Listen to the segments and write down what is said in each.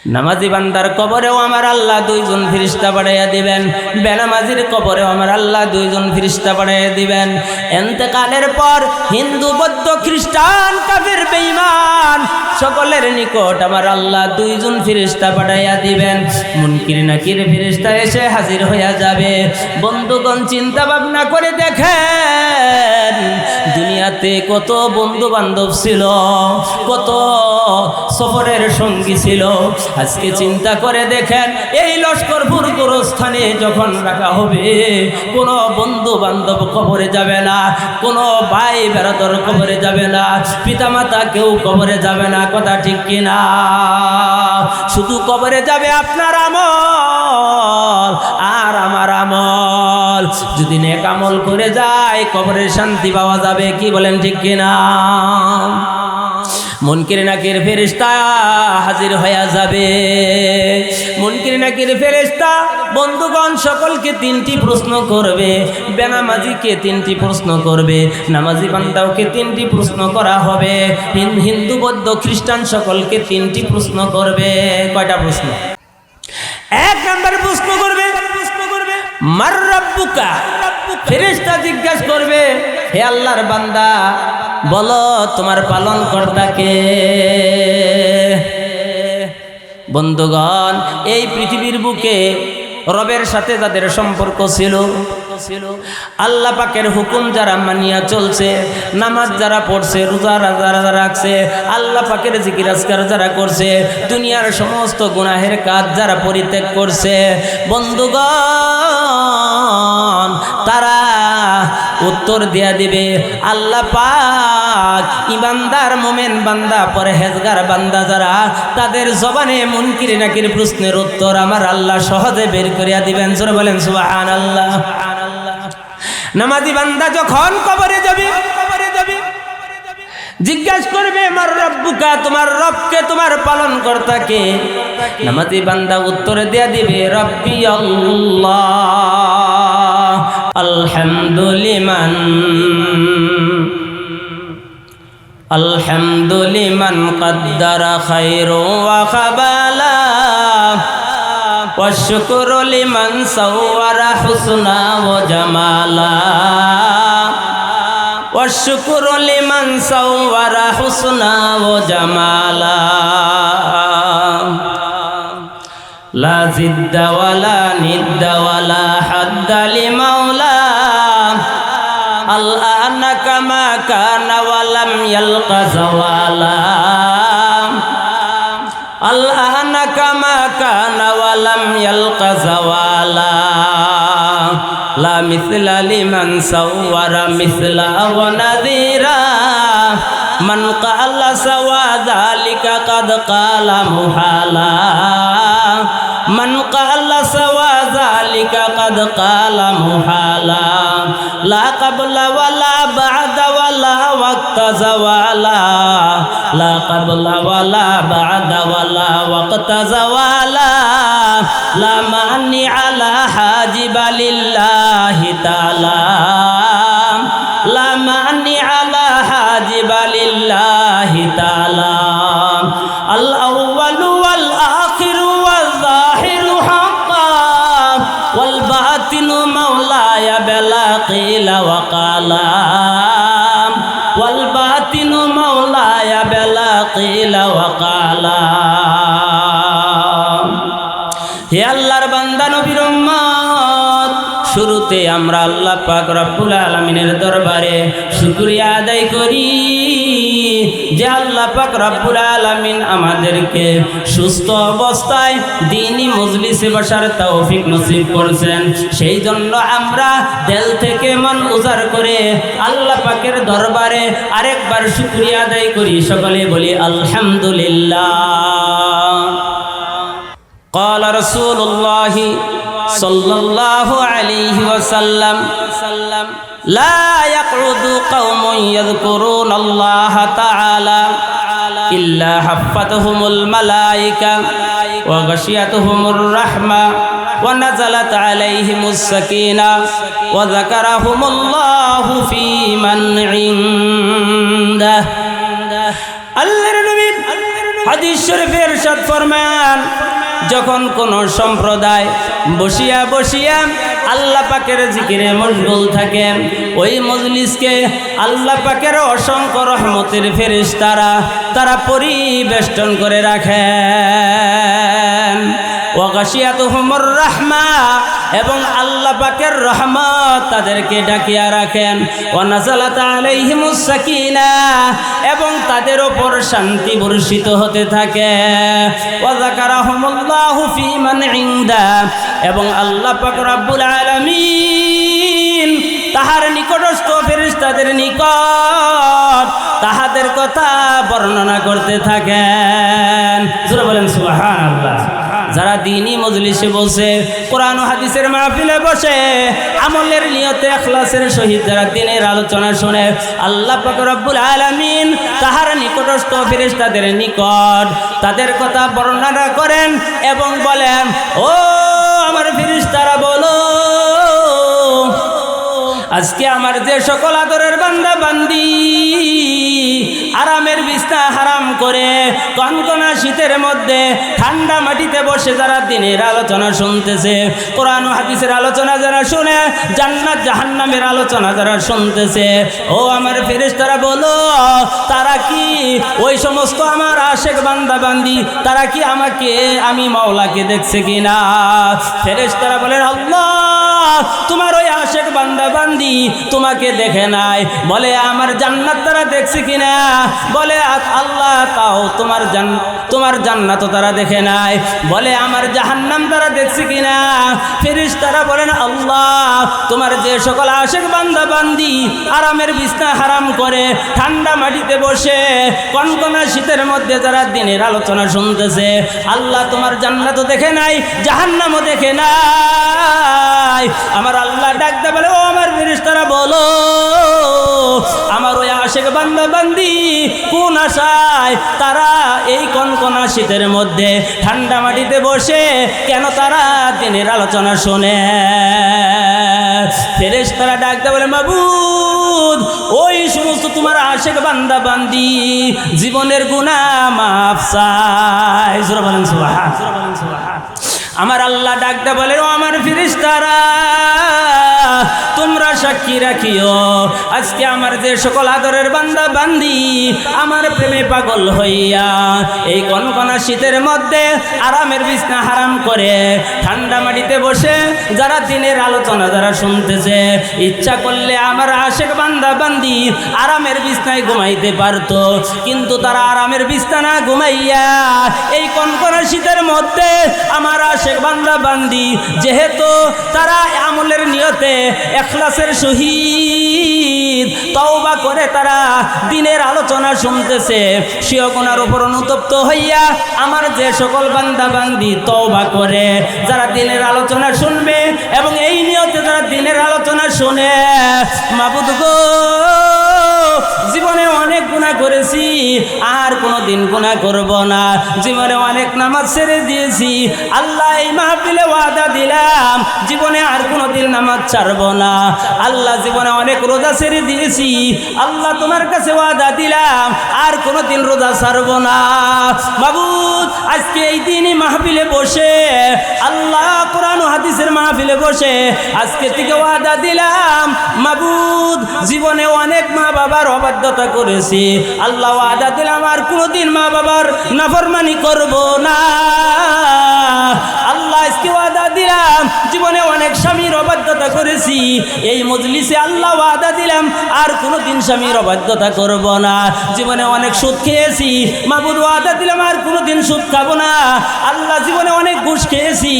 নামাজি বান্দার কবরেও আমার আল্লাহ দুইজন ফেরেশতা পাঠাইয়া দিবেন, বেনামাজির কবরেও আমার আল্লাহ দুইজন ফেরেশতা পাঠাইয়া দিবেন। ইন্তেকালের পর হিন্দু বৌদ্ধ খ্রিস্টান কাফির বেঈমান সকলের নিকট আমার আল্লাহ দুইজন ফেরেশতা পাঠাইয়া দিবেন। মুনকির নাকির ফেরেশতা এসে হাজির হইয়া যাবে। বন্ধুগণ, চিন্তা ভাবনা করে দেখেন, দুনিয়াতে কত বন্ধু বান্ধব ছিল, কত সফরের সঙ্গী ছিল। আজকে চিন্তা করে দেখেন, এই লস্করপুর গোরস্থানে যখন রাখা হবে, কোনো বন্ধু বান্ধব কবরে যাবে না, কোনো ভাই বেড়াদর কবরে যাবে না, পিতামাতা কেউ কবরে যাবে না। কথা ঠিক কিনা? শুধু কবরে যাবে আপনার আমল আর আমার আমল। যদি নেক আমল করে যায় কবরের শান্তি পাওয়া যাবে। কি বলেন ঠিক কিনা? মুনকির নাকির ফেরেশতা হাজির হয়ে যাবে। মুনকির নাকির ফেরেশতা বন্ধুগণ সকলকে তিনটি প্রশ্ন করবে। বেনামাজিকে তিনটি প্রশ্ন করবে, নামাজি বান্দাওকে তিনটি প্রশ্ন করা হবে, হিন্দু বৌদ্ধ খ্রিস্টান সকলকে তিনটি প্রশ্ন করবে। কয়টা প্রশ্ন? এক নম্বর প্রশ্ন করবে মার রাব্বুকা। ফেরেশতা জিজ্ঞাসা করবে, হে আল্লাহর বান্দা, বলো তোমার পালন কর্তা কে? বন্ধুগণ, এই পৃথিবীর বুকে রবের সাথে যাদের সম্পর্ক ছিল, আল্লাহ পাকের হুকুম যারা মানিয়া চলছে, নামাজ যারা পড়ছে, রোজা যারা রাখছে, আল্লাহ পাকের জিকির আজকার যারা করছে, দুনিয়ার সমস্ত গুনাহের কাজ যারা পরিত্যাগ করছে, বন্ধুগণ তারা উত্তর দিয়া দিবে আল্লাহ পাক ইমানদার মোমেন বান্দা পরহেজগার বান্দা যারা, তাদের জবানে মুনকির নাকির প্রশ্নের উত্তর আমার আল্লাহ সহজে বের করিয়া দিবেন। জোরে বলেন সুবহানাল্লাহ। নামাজি বান্দা যখন কবরে যাবে জিজ্ঞাসা করবে মার রাব্বুকা, তোমার রবকে, তোমার পালন কর্তাকে? নামাজি বান্দা উত্তরে দেয়া দিবে রব্বি আল্লাহ আলহামদুলিমান কদ্দারা খায়রু ওয়া খাবালা ওয়া শুকরু লিমান সাওয়ারা হুসনা ওয়া জামালা ওয়া শুকরু লিমান সাওয়ারা হুসনা ওয়া জামালা লা জিদ্দা ওয়ালা নিদ্দা ওয়ালা হাদ্দা লিমাওলা আল্লানা কামা কানা ওয়ালাম ইয়ালকা যাওয়ালা আল্লানা কামা কানা ওয়ালাম ইয়ালকা যাওয়ালা লা মিসলা লিমান সাওয়ারা মিসলা ওয়া নাযীরা মান ক্বালা সাওয়া যালিকা কাদ ক্বালা মুহালা মান ক্বালা সাওয়া যালিকা কাদ ক্বালা মুহালা লা ক্বাবলা ওয়ালা বা'দা ওয়ালা ওয়াক্তা যাওয়ালা লা ক্বাবলা ওয়ালা বা'দা ওয়ালা ওয়াক্তা যাওয়ালা লা মানি আলা হাজিবা লিল্লাহি তাআলা লা মানি আলা হাজিবা লিল্লাহি তাআলা আল আউয়ালু ওয়াল আখিরু ওয়াল যাহিরু হাক্কান ওয়াল বাতিনু মাওলায়া বিলা কিলা ওয়া কালা ওয়াল বাতিনু মাওলায়া বিলা কিলা ওয়া কালা। হে আল্লাহর বান্দা নবীর উম্মত, শুরুতে আমরা আল্লাহ পাক রব্বুল আলামিনের দরবারে শুকরিয়া আদায় করি যে আল্লাহ পাক রব্বুল আলামিন আমাদেরকে সুস্থ অবস্থায় দ্বীনি মজলিসে বসার তৌফিক নসিব করেছেন। সেই জন্য আমরা দিল থেকে মন উজাড় করে আল্লাহ পাকের দরবারে আরেকবার শুকরিয়া আদায় করি। সকলে বলি আলহামদুলিল্লাহ। قال رسول الله صلى الله عليه وسلم لا يقعد قوم يذكرون الله تعالى إلا حفتهم الملائكة وغشيتهم الرحمة ونزلت عليهم السكينة وذكرهم الله في من عنده। আল্লাহর নবী হাদিস শরীফে ইরশাদ ফরমান, যখন কোন সম্প্রদায় বসিয়া বসিয়া আল্লাহ পাকের জিকিরে মশগুল থাকে, ওই মজলিসকে আল্লাহ পাকের অসংখ্য রহমতের ফেরেশতারা তারা পরিবেষ্টন করে রাখেন। ওয়াগাশিয়াতুহুমুর রাহমা, এবং আল্লাহ পাকের রহমত তাদেরকে ঢাকিয়া রাখেন। ওয়া নাযালাত আলাইহিমুস সাকিনাহ, এবং তাদের উপর শান্তি বর্ষিত হতে থাকে। ওয়া যাকারাহুমুল্লাহু ফী মান ইনদা, এবং আল্লাহ পাক রব্বুল আলামিন তাহার নিকটস্থ ফেরেশতাদের নিকট তাহাদের কথা বর্ণনা করতে থাকেন। জোরে বলেন সুবহানাল্লাহ। যারা দ্বীনি মজলিসে বসে, কোরআন ও হাদিসের মাহফিলে বসে, আমলের নিয়তে ইখলাসের সহিত যারা দ্বীনের আলোচনা শুনে, আল্লাহ পাক রব্বুল আলামিন তাহার নিকটস্থ ফেরেশতাদের নিকট তাদের কথা বর্ণনা করেন এবং বলেন, ও আমার ফেরেশতারা বলো, আজকে আমার যে সকল আদরের বান্দা বান্দি আরামের বিছনা হারাম করে কনকনা শীতের মধ্যে ঠান্ডা মাটিতে বসে যারা দ্বীনের আলোচনা শুনতেছে, কোরআন ও হাদিসের আলোচনা যারা শুনে, জান্নাত জাহান্নামের আলোচনা যারা শুনতেছে, ও আমার ফেরেশতারা বলো, তারা কি ওই সমস্ত আমার আশেক বান্দা বান্দি তারা কি আমাকে, আমি মাওলাকে দেখছে কিনা? ফেরেশতারা বলেন, আল্লাহ তোমার ওই আশেক বান্দা বান্দি তোমাকে দেখে নাই। বলে, আমার জান্নাত তারা দেখছে কিনা? বলে, আল্লাহ তাও তোমার জান্নাত তারা দেখে নাই। বলে, আমার জাহান্নাম তারা দেখছে কিনা? ফেরেশতারা বলেন, আল্লাহ তোমার যে সকল আশেক বান্দা বান্দি আরামের বিছনা হারাম করে ঠান্ডা মাটিতে বসে কনকনা শীতের মধ্যে যারা দ্বীনের আলোচনা শুনতেছে, আল্লাহ তোমার জান্নাতও দেখে নাই, জাহান্নামও দেখে নাই। আমার আল্লাহ ডাকতে বলে, ও আমার ফেরেশতারা বলো, আমার ওই আশেক বান্দা বান্দি কোন আশায় তারা এই কনকনা শীতের মধ্যে ঠান্ডা মাটিতে বসে কেন তারা দ্বীনের আলোচনা শোনে? ফেরেশতারা ডাকতে বলে, মাবুদ ওই সমস্ত তোমার আশেক বান্দা বান্দি জীবনের গুনাহ মাফ চায়। জোরে বলেন সুবহানাল্লাহ। আমার আল্লাহ ডাকতে বলে, ও আমার ফেরেশতারা তোমরা সাক্ষী রাখিও, আজকে আমার যে সকল আদরের বান্দা বান্দি আমার প্রেমে পাগল হইয়া এই কনকনা শীতের মধ্যে আরামের বিছনা হারাম করে ঠান্ডা মাটিতে বসে যারা দ্বীনের আলোচনা যারা শুনতেছে, ইচ্ছা করলে আমার আশেক বান্দা বান্দি আরামের বিছনায় ঘুমাইতে পারতো, কিন্তু তারা আরামের বিছনা না ঘুমাইয়া এই কনকনা শীতের মধ্যে আমার আশেক বান্দা বান্দি যেহেতু তারা আমলের নিয়তে ইখলাসের সহিত তওবা করে তারা দ্বীনের আলোচনা শুনতেছে, সেও গুনার উপর অনুতপ্ত হইয়া আমার যে সকল বান্দা বান্দি তওবা করে যারা দ্বীনের আলোচনা শুনবে এবং এই নিয়তে যারা দ্বীনের আলোচনা শুনে, মাবুদ গো জীবনে অনেক গুনাহ করেছি, আর কোনোদিন গুনাহ করব না, জীবনে অনেক নামাজ ছেড়ে দিয়েছি, আল্লাহ এই মাহফিলে ওয়াদা দিলাম জীবনে আর কোনোদিন নামাজ ছাড়ব না, আল্লাহ জীবনে অনেক রোজা ছেড়ে দিয়েছি, আল্লাহ তোমার কাছে ওয়াদা দিলাম আর কোনোদিন রোজা ছাড়ব না। মাবুদ আজকে এই দিনই মাহফিলে বসে, আল্লাহ কোরআন ও হাদিসের মাহফিলে বসে আজকে থেকে ওয়াদা দিলাম, মাবুদ জীবনে অনেক মা বাবার অবাধ্যতা করেছি, আল্লাহ ওয়াদা দিলাম আর কোনোদিন মা বাবার নাফরমানি করব না। আল্লাহ আজকে ওয়াদা দিলাম জীবনে অনেক স্বামীর অবাধ্যতা করেছি, এই মজলিসে আল্লাহ ওয়াদা দিলাম আর কোনোদিন স্বামীর অবাধ্যতা করব না। জীবনে অনেক সুদ খেয়েছি, মাবুদ ওয়াদা দিলাম আর কোনোদিন সুদ খাবো না। আল্লাহ জীবনে অনেক ঘুষ খেয়েছি,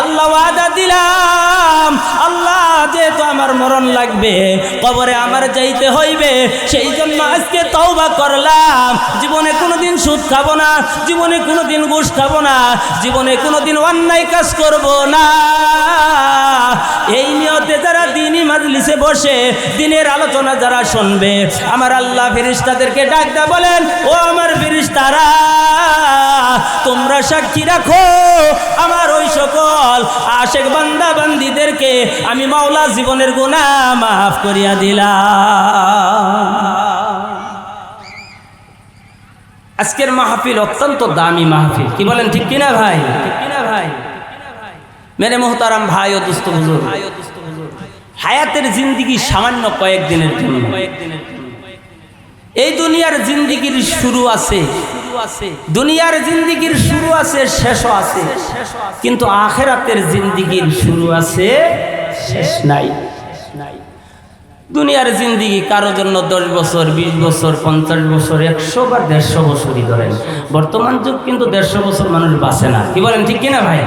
আল্লাহ ওয়াদা দিলাম আল্লাহ যেহেতু আমার মরণ লাগবে, কবরে আমার যাইতে হইবে, সেই জন্য আজকে তওবা করলাম, জীবনে কোনোদিন সুদ খাবো না, জীবনে কোনোদিন ঘুষ খাবো না, জীবনে কোনোদিন অন্যায় কাজ করব না। এই নিয়তে যারা দ্বীনি মাজলিসে বসে দ্বীনের আলোচনা যারা শুনবে, আমার আল্লাহ ফেরেশতাদেরকে ডাকতে বলেন, ও আমার ফেরেশতারা তোমরা সাক্ষী রাখো, আমার ওই সকল আশেক বান্দা বান্দিদেরকে আমি মাওলা জীবনের গুনাহ মাফ করিয়া দিলাম। আজকের মাহফিল অত্যন্ত দামি মাহফিল, কি বলেন ঠিক কিনা ভাই? মেরে মোহতারাম ভাই ও দোস্ত হুজুর, হায়াতের জিন্দিগি সামান্য কয়েকদিনের জন্য। এই দুনিয়ার জিন্দিগির শুরু আছে, দুনিয়ার জিন্দিগির শুরু আছে, শেষও আছে, কিন্তু আখিরাতের জিন্দিগির শুরু আছে, শেষ নাই। দুনিয়ার জিন্দিগি কারো জন্য 10 বছর, 20 বছর, 50 বছর, 100 বা 150 বছরই ধরেন। বর্তমান যুগ কিন্তু 150 বছর মানুষ বাঁচে না, কি বলেন ঠিক কিনা ভাই?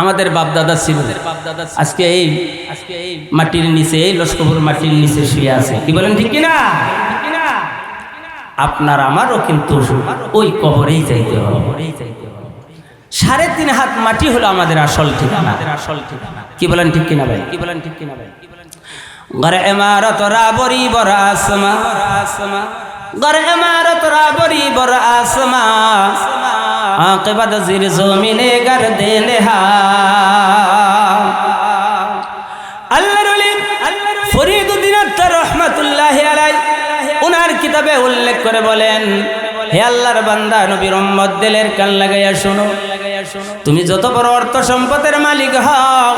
আমাদের বাপদাদা ছিল, আজকে এই মাটির নিচে, এই লস্করপুর মাটির নিচে শুয়ে আছে, কি বলেন ঠিক কিনা? আপনার আমারও কিন্তু ওই কবরেই যাইতে হবে। 3.5 হাত মাটি হলো আমাদের আসল ঠিকানা, কি বলেন ঠিক কিনা ভাই? ঘর ইমারত রাবরি বড় আসমা, ঘর ইমারত রাবরি বড় আসমা, আকিবাত জির জমিনে গর্দে নেহা। আল্লাহর ওলি ফরিদউদ্দিন আত্তার রহমাতুল্লাহি আলাইহি ওনার কিতাবে উল্লেখ করে বলেন, হে আল্লাহর বান্দা নবীর উম্মত, দিলের কান লাগাইয়া শোনো, তুমি যত বড় অর্থ সম্পদের মালিক হও,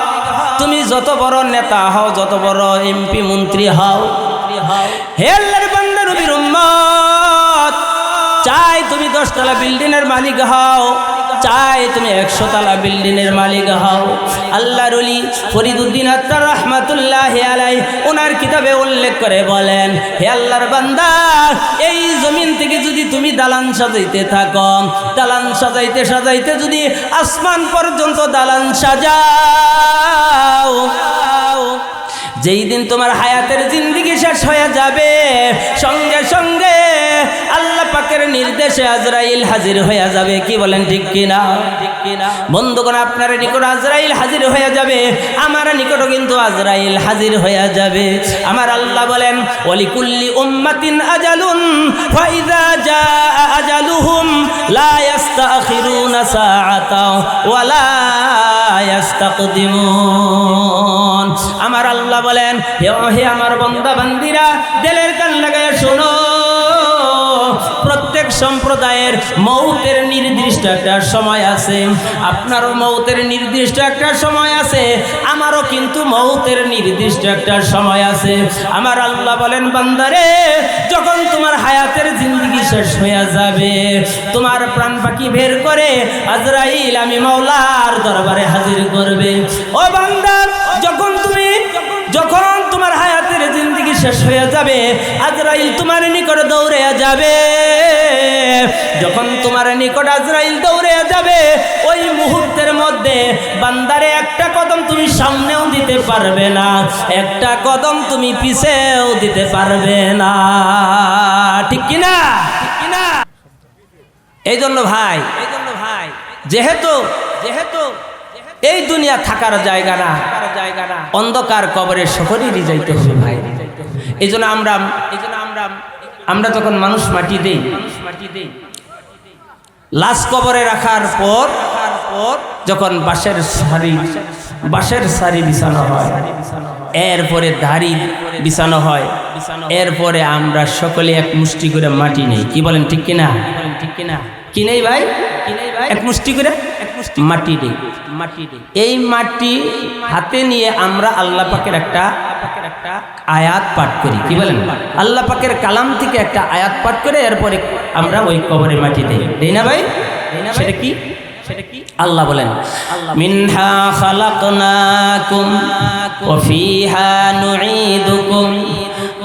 তুমি যত বড় নেতা হও, যত বড় এমপি মন্ত্রী হও, হে আল্লাহর বান্দা নবীর উম্মত, চাই তুমি 10 তলা বিল্ডিংয়ের মালিক হও, চাই তুমি 100 তলা বিল্ডিংয়ের মালিক হও, আল্লাহর ওলি ফরিদউদ্দিন আত্তার রহমাতুল্লাহি আলাইহি ওনার কিতাবে উল্লেখ করে বলেন, হে আল্লাহর বান্দা, এই জমিন থেকে যদি তুমি দালান সাজাইতে থাকো, দালান সাজাইতে সাজাইতে যদি আসমান পর্যন্ত দালান সাজাও, যেই দিন তোমার হায়াতের জিন্দিগি শেষ হয়ে যাবে, সঙ্গে সঙ্গে আল্লাহ পাকের নির্দেশে আজরাইল হাজির হয়ে যাবে, কি বলেন ঠিক কিনা? বন্ধুগণ, আপনার নিকট আজরাইল হাজির হয়ে যাবে, আমার নিকটও কিন্তু আজরাইল হাজির হয়ে যাবে। আমার আল্লাহ বলেন, ওয়ালিকুল্লি উম্মাতিন আজালুন ফাইযা জাআ আজালুহুম লা ইস্তাখিরুনা সাআতা ওয়া লা ইস্তাকদিমুন। আমার আল্লাহ বলেন, হে আমার বান্দা বান্দিরা, দিলের কান লাগায় শোনো, প্রত্যেক সম্প্রদায়ের মৌতের নির্দিষ্ট একটা সময় আছে, আপনারও মৌতের নির্দিষ্ট একটা সময় আছে, আমারও কিন্তু মৌতের নির্দিষ্ট একটা সময় আছে। আমার আল্লাহ বলেন, বান্দারে, যখন তোমার হায়াতের জিন্দিগি শেষ হয়ে যাবে, তোমার প্রাণ পাখি বের করে আজরাইল আমি মাওলার দরবারে হাজির করবে। ও বান্দা, যখন তোমার হায়াতের জিন্দিগি শেষ হয়ে যাবে, আজরাইল তোমার নিকট দৌড়ে যাবে। যখন তোমার নিকট আজরাইল দৌড়ে যাবে, ওই মুহূর্তের মধ্যে বান্দারে একটা কদম তুমি সামনেও দিতে পারবে না, একটা কদম তুমি পিছেও দিতে পারবে না, ঠিক কিনা? এই জন্য ভাই, যেহেতু এই দুনিয়া থাকার জায়গা না, অন্ধকার কবরে সকলেরই যাইতে হবে ভাই। এই জন্য আমরা যখন মানুষ মাটি দেই, লাশ কবরে রাখার পর যখন বাঁশের সারি বিছানো হয়, এরপরে দাড়ি বিছানো হয়, এরপরে আমরা সকলে এক মুষ্টি করে মাটি নেই, কি বলেন ঠিক কিনা? কি নেই ভাই? এক মুষ্টি করে মাটি দেই। এই মাটি হাতে নিয়ে আমরা আল্লাহ পাকের একটা আয়াত পাঠ করি, কি বলেন? আল্লাহ পাকের কালাম থেকে একটা আয়াত পাঠ করে এরপরে আমরা ওই কবরে মাটি দেই না ভাই? সেটা কি? আল্লাহ বলেন, মিনহা খালাকনাকুম ওয়া ফিহা নুঈদুকুম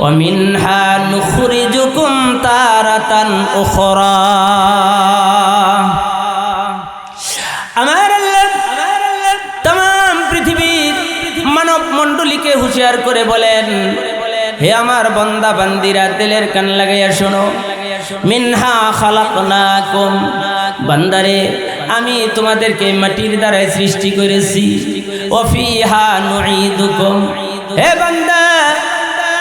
ওয়া মিনহা নুখরিজুকুম তারাতান উখরা। আমার আল্লাহ तमाम পৃথিবীর মানব মণ্ডলীকে হুঁশিয়ার করে বলেন, হে আমার বান্দা বান্দিরা, দিলের কান লাগাইয়া শোনো, মিনহা খালাকনাকুম, বান্দারে, আমি তোমাদেরকে মাটির দ্বারা সৃষ্টি করেছি, ওয়া ফিহা নুঈদুকুম, হে বান্দা,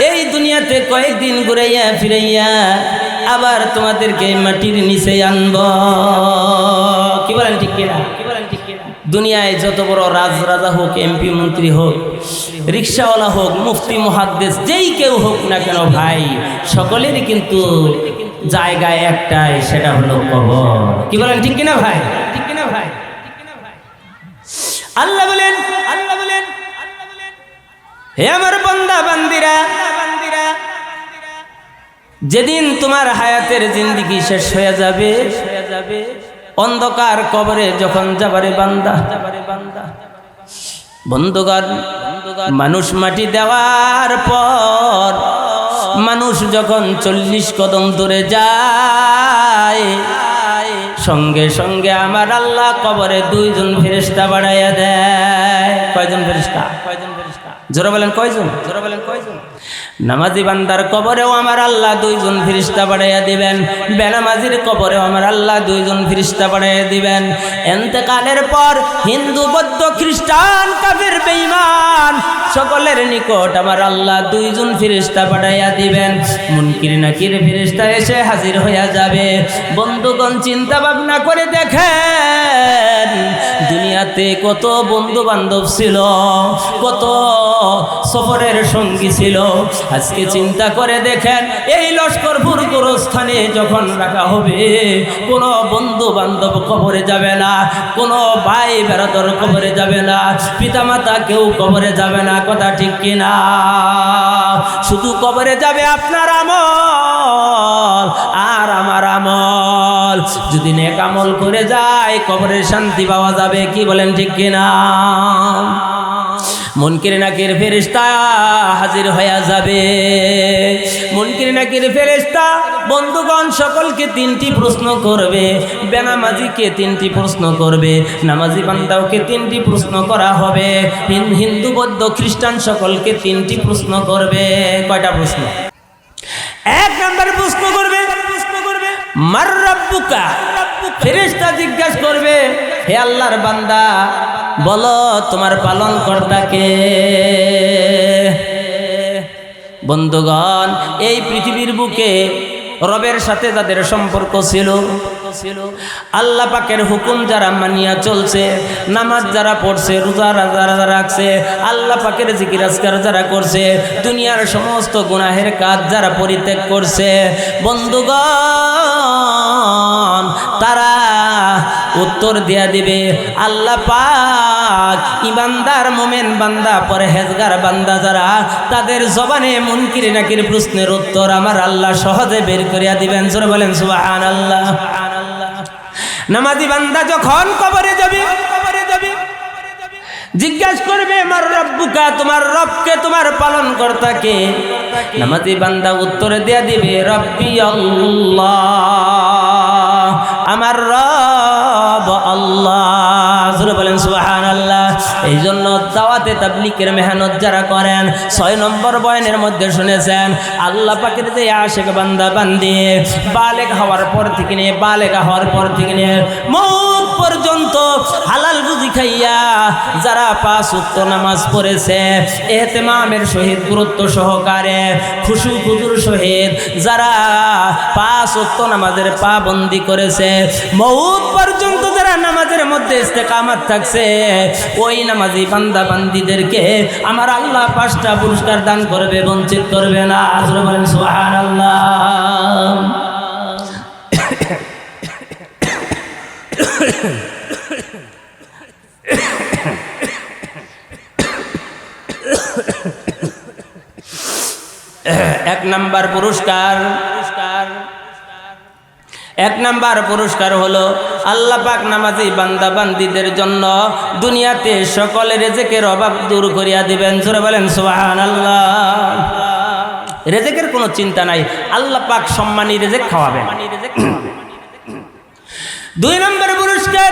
এই দুনিয়াতে কয়েকদিন ঘুরাইয়া ফিরাইয়া আবার তোমাদেরকে মাটির নিচে আনব, কি বলেন ঠিক কিনা? দুনিয়ায় যত বড় রাজা হোক, এমপি মন্ত্রী হোক, রিক্সাওয়ালা হোক, মুফতি মুহাদ্দিস, যেই কেউ হোক না কেন ভাই, সকলেরই কিন্তু জায়গায় একটাই, সেটা হলো কবর। কি বলেন ঠিক কিনা ভাই? ঠিক কিনা ভাই? আল্লাহ বলেন হে আমার বান্দা বান্দিরা, যেদিন তোমার হায়াতের জিন্দেগি শেষ হয়ে যাবে, অন্ধকার কবরে যখন যাবারে বান্দা, বন্ধুগণ, মানুষ মাটি দেওয়ার পর মানুষ যখন 40 কদম দূরে যায়, সঙ্গে সঙ্গে আমার আল্লাহ কবরে 2 জন ফেরেশতা বাড়াইয়া দেয়। কয়জন ফেরেশতা? জোরে বলেন কয়জন? জোরে বলেন কয়জন? নামাজি বান্দার কবরেও আমার আল্লাহ 2 জন ফেরেশতা বাড়াইয়া দিবেন। বেনামাজির কবরেও আমার আল্লাহ 2 জন ফেরেশতা বাড়াইয়া দিবেন। ইন্তেকালের পর হিন্দু, বৌদ্ধ, খ্রিস্টান, কাফের, বেঈমান সকলের নিকট আমার আল্লাহ 2 জন ফেরেশতা বাড়াইয়া দিবেন। মুনকির নাকির ফেরেশতা এসে হাজির হইয়া যাবে। বন্ধুগণ, চিন্তা ভাবনা করে দেখেন, দুনিয়াতে কত বন্ধু বান্ধব ছিল, কত সফরের সঙ্গী ছিল। আজকে চিন্তা করে দেখেন, এই লস্করপুর গোরস্থানে যখন রাখা হবে, কোনো বন্ধু বান্ধব কবরে যাবে না, কোনো ভাই বেরাদর কবরে যাবে না, পিতামাতা কেউ কবরে যাবে না। কথা ঠিক কিনা? শুধু কবরে যাবে আপনার আমল আর আমার আমল। যদি নেক আমল করে যায়, কবরের শান্তি পাওয়া যাবে। কি বলেন ঠিক কিনা? মুনকির নাকির ফেরেশতা হাজির হয়ে যাবে। মুনকির নাকির ফেরেশতা বন্ধুগণ সকলকে 3টি প্রশ্ন করবে। বেনামাজিকে 3টি প্রশ্ন করবে, নামাজি বান্দাওকে 3টি প্রশ্ন করা হবে। হিন্দু, বৌদ্ধ, খ্রিস্টান সকলকে 3টি প্রশ্ন করবে। কয়টা প্রশ্ন? 1 নম্বর প্রশ্ন করবে মার রাব্বুকা। ফেরেশতা জিজ্ঞাসা করবে, হে আল্লাহর বান্দা, বলো তোমার পালন কর্তা কে? বন্ধুগণ, এই পৃথিবীর বুকে রবের সাথে যাদের সম্পর্ক ছিল, আল্লাহ পাকের হুকুম যারা মানিয়া চলছে, নামাজ যারা পড়ছে, রোজা যারা রাখছে, আল্লাহ পাকের জিকির আজকার যারা করছে, দুনিয়ার সমস্ত গুনাহের কাজ যারা পরিত্যাগ করছে, বন্ধুগণ, তারা উত্তর দিয়া দিবে আল্লাহ পাক ইমানদার মুমিন বান্দা, পরহেজগার বান্দা যারা, তাদের জবানে মুনকির নাকির প্রশ্নের উত্তর আমার আল্লাহ সহজে বের করিয়া দিবেন। জোরে বলেন সুবহানাল্লাহ। নামাজি বান্দা যখন কবরে যাবে, জিজ্ঞাসা করবে মার রাব্বুকা, তোমার রবকে, তোমার পালন কর্তা কে? নামাজি বান্দা উত্তরে দিয়া দিবে রব্বি আল্লাহ, আমার রব আল্লাহ। জোরে বলেন সুবহানাল্লাহ। এই জন্য দাওয়াতে তাবলীগের মেহনত যারা করেন, 6 নম্বর বয়ানের মধ্যে শুনেছেন, আল্লাহ পাকের যে আশিক বান্দা বান্দি বালেগ হওয়ার পর থেকে নিয়ে, বালেগা হওয়ার পর থেকে নিয়ে মওত পর্যন্ত হালাল রুজি খাইয়া যারা 5 ওয়াক্ত নামাজ পড়েছে, ইহতিমামের সহিত গুরুত্ব সহকারে খুশু খুজুর সহিত যারা 5 ওয়াক্ত নামাজের পাবন্দি করেছে, মওত পর্যন্ত যারা নামাজের মধ্যে ইস্তেকামত থাকছে, ওই নামাজি বান্দা বান্দিদেরকে আমার আল্লাহ 5টা পুরস্কার দান করবে, বঞ্চিত করবে না। আসলে বলেন সুবহানাল্লাহ। এক নাম্বার পুরস্কার হলো আল্লাহ পাক নামাজি বান্দা বান্দিদের জন্য দুনিয়াতে সকলের রিজিকের অভাব দূর করিয়া দিবেন। জোরে বলেন সুবহানাল্লাহ। রিজিকের কোনো চিন্তা নাই, আল্লাহ পাক সম্মানী রিজিক খাওয়াবেন। 2 নম্বর পুরস্কার,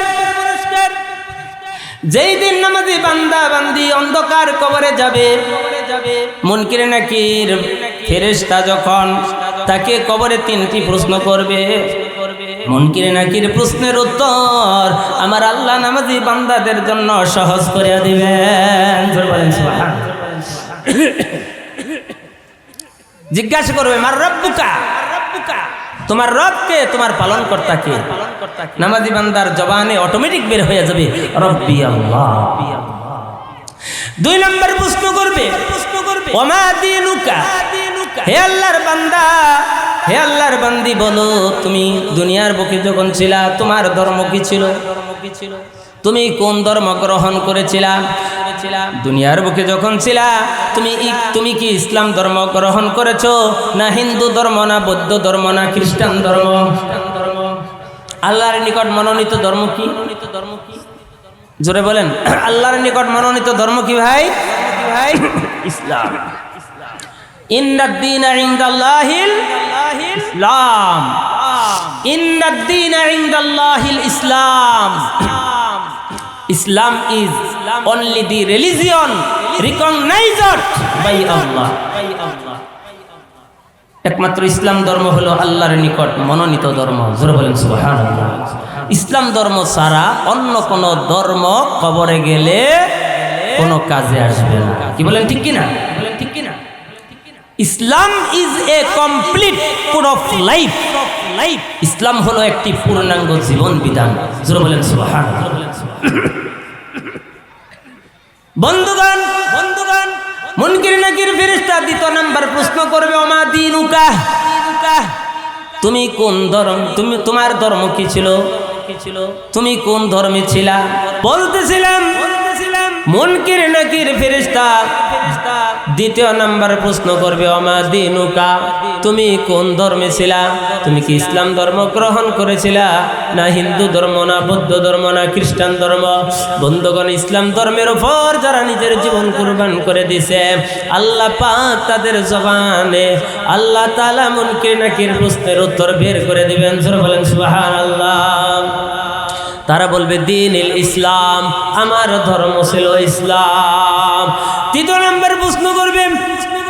যেই দিন নামাজি বান্দা বান্দি অন্ধকার কবরে যাবে, মুনকির নাকির ফেরেশতা যখন তাকে কবরে 3টি প্রশ্ন করবে, মুনকির নাকির প্রশ্নের উত্তর আমার আল্লাহ নামাজি বান্দাদের জন্য সহজ করে দিবেন। জিজ্ঞাসা করবে মার রাব্বুকা, তোমার রবকে, তোমার পালন কর্তা কে? নামাজি বান্দার জবানে অটোমেটিক বের হয়ে যাবে রব্বি আল্লাহ। 2 নম্বর প্রশ্ন করবে ওমা দীনুকা, হে আল্লাহর বান্দা হে আল্লাহর বান্দি বলো, তুমি দুনিয়ার বুকে যখন ছিলা তোমার ধর্ম কি ছিল? তুমি কোন ধর্ম গ্রহণ করেছিলা? দুনিয়ার বুকে যখন ছিলা তুমি কি ইসলাম ধর্ম গ্রহণ করেছো, না হিন্দু ধর্ম, না বৌদ্ধ ধর্ম, না খ্রিস্টান ধর্ম? আল্লাহর নিকট মনোনীত ধর্ম কি? জোরে বলেন, আল্লাহর নিকট মনোনীত ধর্ম কি ভাই? ইসলাম। ইন্নাদ-দীনা ইনদাল্লাহিল ইসলাম। ইন্নাদ-দীনা ইনদাল্লাহিল ইসলাম। Islam is only the religion recognized by Allah. একমাত্র ইসলাম ধর্ম হলো আল্লাহর নিকট মনোনীত ধর্ম। জোরে বলেন সুবহানাল্লাহ। ইসলাম ধর্ম ছাড়া অন্য কোন ধর্ম কবরে গেলে কোনো কাজে আসবে না। কি বলেন ঠিক কি না? Islam is a complete code of life. ইসলাম হলো একটি পূর্ণাঙ্গ জীবন বিধান। জোরে বলেন সুবহানাল্লাহ। বন্ধুগণ, মুনকির নাকির ফেরেশতা দ্বিতীয় নাম্বার প্রশ্ন করবে, ওমা দীনুকা, তুমি কোন ধর্ম, তোমার ধর্ম কি ছিল? তুমি কোন ধর্মে ছিলা? বলতেছিলাম মুনকির নাকির ফেরেশতা দ্বিতীয় নাম্বার প্রশ্ন করবে, ওমা দীনুকা, তুমি কোন ধর্মে ছিলা? তুমি কি ইসলাম ধর্ম গ্রহণ করেছিলা, না হিন্দু ধর্ম, না বৌদ্ধ ধর্ম, না খ্রিস্টান ধর্ম? বন্ধুগণ, ইসলাম ধর্মের উপর যারা নিজের জীবন কুরবান করে দিয়েছে, আল্লাহ পাক তাদের জবানে আল্লাহ তাআলা মুনকির নাকির প্রশ্নের উত্তর বের করে দিবেন। জোরে বলেন সুবহানাল্লাহ। তারা বলবে দীনুল ইসলাম, আমার ধর্ম ছিল ইসলাম। তৃতীয় নম্বর প্রশ্ন করবে,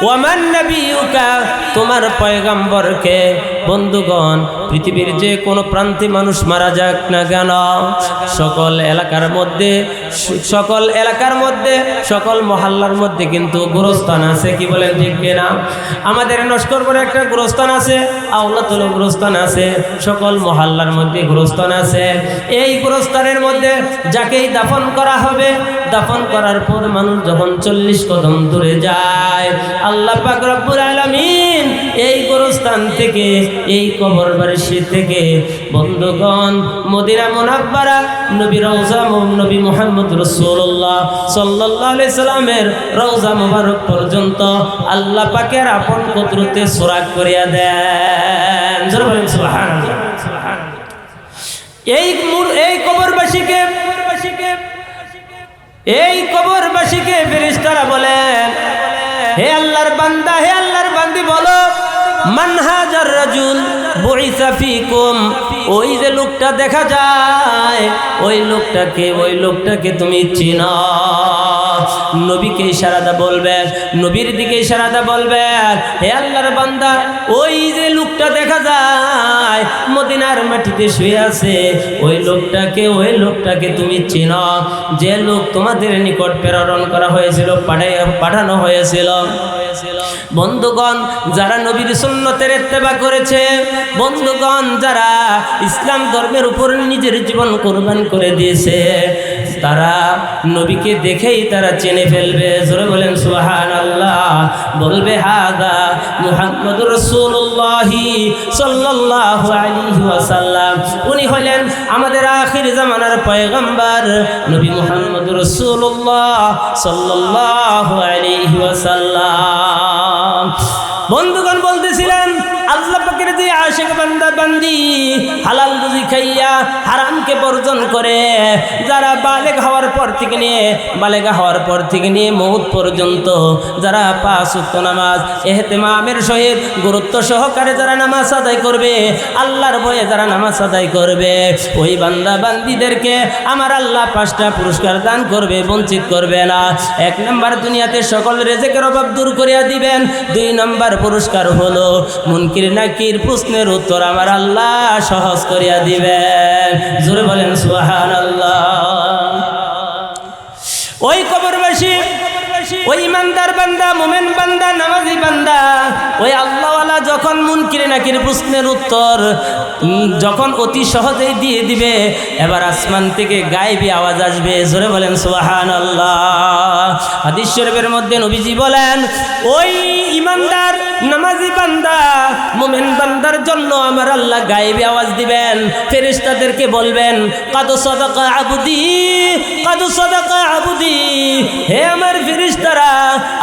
ওয়ামান নবিয়ুকা, তোমার পয়গম্বরকে? বন্ধুগণ, পৃথিবীর যে কোনো প্রান্তে মানুষ মারা যাক না কেন, সকল এলাকার মধ্যে সকল মহল্লার মধ্যে কিন্তু গোরস্থান আছে। কি বলেন ঠিক কিনা? আমাদের নস্করপুরে একটা গোরস্থান আছে, আওলাতুল গোরস্থান আছে, সকল মহল্লার মধ্যে গোরস্থান আছে। এই গোরস্থানের মধ্যে যাকেই দাফন করা হবে, দাফন করার পর মানুষ যখন 40 কদম দূরে যায়, আল্লাহ পাক রব্বুল আলামিন এই গোরস্থান থেকে, এই কবরবাসী থেকে বন্ধুগণ মদিনা মুনাব্বারা নবী রওজা নবী মুহাম্মদ রাসূলুল্লাহ সাল্লাল্লাহু আলাইহি সাল্লামের রওজা মুবারক পর্যন্ত আল্লাহ পাকের আপন কুদরতে সুরাগ করিয়া দেন। জোরে বলেন সুবহানাল্লাহ। এই কবরবাসীকে ফেরেশতারা বলেন, হে আল্লাহর বান্দা, হে আল্লাহর বান্দি, বলো মান হাজার রাজুল বুইসা ফিকুম, ওই যে লোকটা দেখা যায়, ওই লোকটাকে তুমি চিনো? নবীকে ইশারাদা বলবে, নবীর দিকে ইশারাদা বলবে, হে আল্লাহর বান্দা, ওই যে লোকটা দেখা যায় মদিনার মাটিতে শুয়ে আছে, ওই লোকটাকে তুমি চিনো? যে লোক তোমাদের নিকট প্রেরণ করা হয়েছিল, পাঠানো হয়েছিল। বন্ধুগণ, যারা নবীর সুন্নতের ইত্তেবা করেছে, বন্ধুগণ যারা ইসলাম ধর্মের উপর নিজের জীবন কুরবান করে দিয়েছে, তারা নবীকে দেখেই তারা চিনে ফেলবে। জোরে বলেন সুবহানাল্লাহ। বলবে হাদা মুহাম্মদুর রাসূলুল্লাহ সাল্লাল্লাহু আলাইহি ওয়াসাল্লাম, উনি হলেন আমাদের আখির জামানার পয়গম্বর নবী মুহাম্মদুর রাসূলুল্লাহ সাল্লাল্লাহু আলাইহি ওয়াসাল্লাম। বন্ধুগণ বলতেছিলেন, আল্লাহ পাকের যে আশিক বান্দা বান্দি হালাল রুজি খাইয়া হারামকে বর্জন করে, যারা বালেগ হওয়ার পর থেকে নিয়ে মউত পর্যন্ত যারা 5 ওয়াক্ত নামাজ ইহতিমামের সহিত গুরুত্ব সহকারে যারা নামাজ আদায় করবে, আল্লাহর ভয়ে যারা নামাজ আদায় করবে, ওই বান্দা বান্দিদেরকে আমার আল্লাহ 5টা পুরস্কার দান করবে, বঞ্চিত করবে না। 1 নম্বর, দুনিয়াতে সকল রিজিকের অভাব দূর করিয়া দিবেন। 2 নম্বর পুরস্কার হলো মুনকির নাকির প্রশ্নের উত্তর আমার আল্লাহ সহজ করিয়া দিবেন। জোরে বলেন সুবহানাল্লাহ। ওই কবরবাসী, ওই ইমানদার বান্দা, মুমিন বান্দা, নামাজি বান্দা, ওই আল্লাহওয়ালা যখন মুনকির নাকির প্রশ্নের উত্তর যখন অতি সহজেই দিয়ে দিবে, এবার আসমান থেকে গায়েবী আওয়াজ আসবে। জোরে বলেন সুবহানাল্লাহ। হাদিস শরীফের মধ্যে নবীজি বলেন, ওই ইমানদার নামাজি বান্দা মুমিন বান্দার জন্য আমার আল্লাহ গায়েবী আওয়াজ দিবেন, ফেরেশতাদেরকে বলবেন কাদ সাদাকা আবদি, কাদ সাদাকা আবদি। হে আমার ফেরেশতারা,